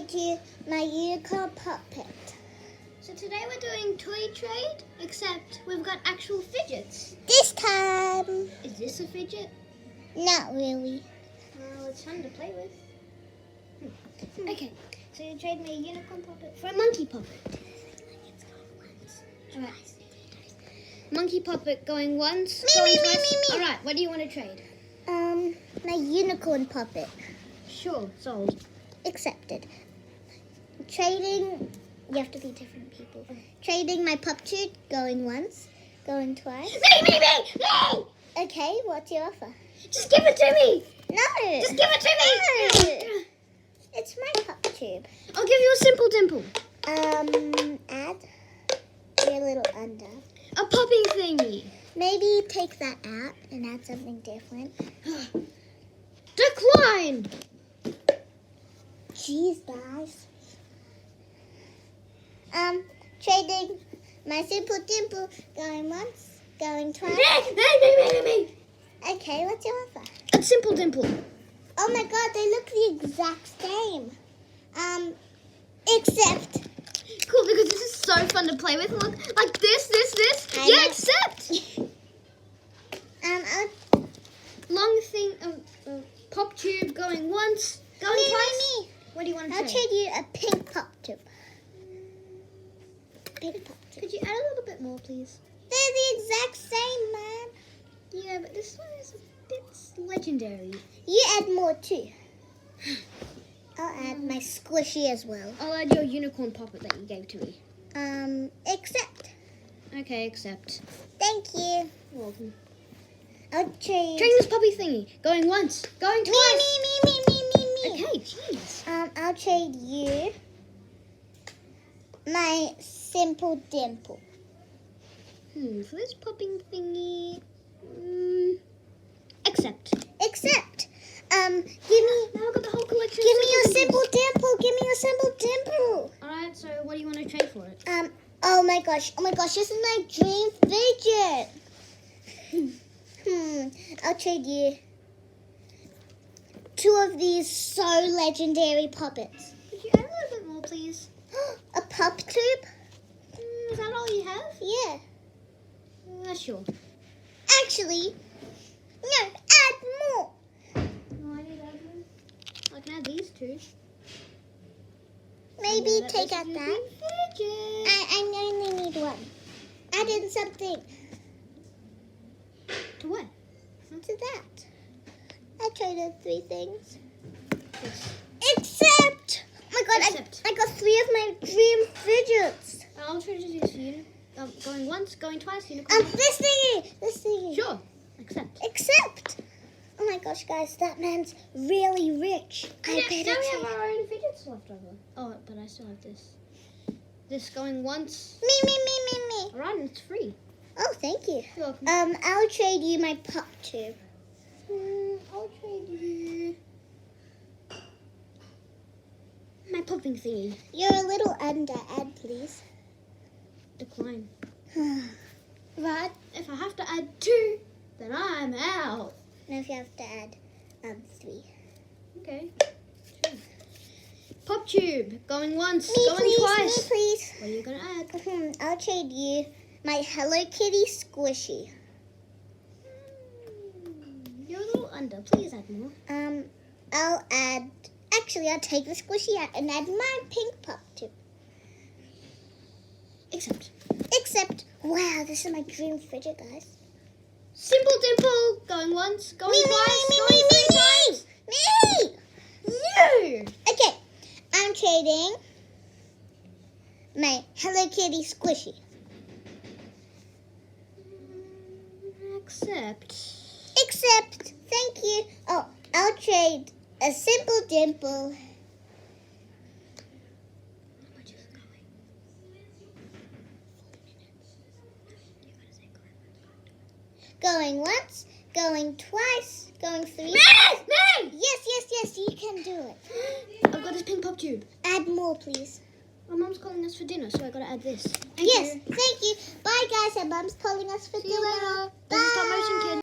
trade you my unicorn puppet. So today we're doing ToyTrade, except we've got actual fidgets. This time, Is this a fidget? not really. Well, it's fun to play with. Okay, so you trade me a unicorn puppet for a monkey puppet. Alright. Monkey puppet going once, going twice. Alright, what do you want to trade? My unicorn puppet. Sure, sold. Accepted. Trading, you have to be different people. Trading my pup tube, going once, going twice. Me! Okay, what's your offer? Just give it to me! No! Just give it to me! No! It's my pup tube. I'll give you a simple dimple. Add. You're a little under. A popping thingy. Maybe take that out and add something different. Decline! Jeez, guys. Trading my simple dimple, going once, going twice. Me! Okay, what's your offer? A simple dimple. Oh my god, they look the exact same. Except. Cool, because this is so fun to play with. Look, like this. I Yeah, know. except. Long thing, pop tube going once, going twice. Me. What do you want to I'll trade? trade you a pink pop tube. Pink pop tube. Could you add a little bit more, please? They're the exact same, man. Yeah, but this one is a bit legendary. You add more too. I'll add my squishy as well. I'll add your unicorn puppet that you gave to me. Accept. Okay, accept. Thank you. You're welcome. I'll trade. Trading this puppy thingy. Going once, going twice. Me. Okay, jeez. I'll trade you my simple dimple. For this popping thingy, accept. Accept. Give me. Now I've got the whole collection. Give me your simple dimple. Give me your simple dimple. Alright, so what do you want to trade for it? Oh my gosh. This is my dream fidget. I'll trade you 2 of these so legendary puppets. Could you add a little bit more, please? A pup tube? Is that all you have? Yeah. Sure. Actually, no, add more. No, I need that one. I can add these 2. Maybe take out Fidget. that. I only need 1. Add in something To what? to that. I traded 3 things. Yes. Except, oh my god, Except. I got 3 of my dream fidgets. I'll trade this for you. Going once, going twice, unicorn. This thingy. Sure. Accept. Except, oh my gosh, guys, that man's really rich. I better Now we trade. have our own fidgets left over. Oh, but I still have this. This going once. Me. Alright, and it's free. Oh, thank you. You're welcome. I'll trade you my pup tube. I'll trade you my popping thingy. You're a little under. Add, please. Decline. Right? If I have to add 2, then I'm out. No, if you have to add 3. Okay. Sure. Pop tube going once, Me, going please. twice. Me, please. What are you gonna add? I'll trade you my Hello Kitty squishy. You're a little under. Please add more. I'll add. Actually, I'll take the squishy out and add my pink pup tube. Except, wow, this is my dream fidget, guys. Simple dimple going once, going twice, going 3 times. Me! You. Okay, I'm trading my Hello Kitty squishy. Except, thank you. Oh, I'll trade a simple dimple. Going once, going twice, going 3. Me! Yes, you can do it. I've got this pink pop tube. Add more, please. My mum's calling us for dinner, so I gotta add this. Thank you. Bye, guys. And Mum's calling us for See you dinner. later. This is Stop Motion Kid.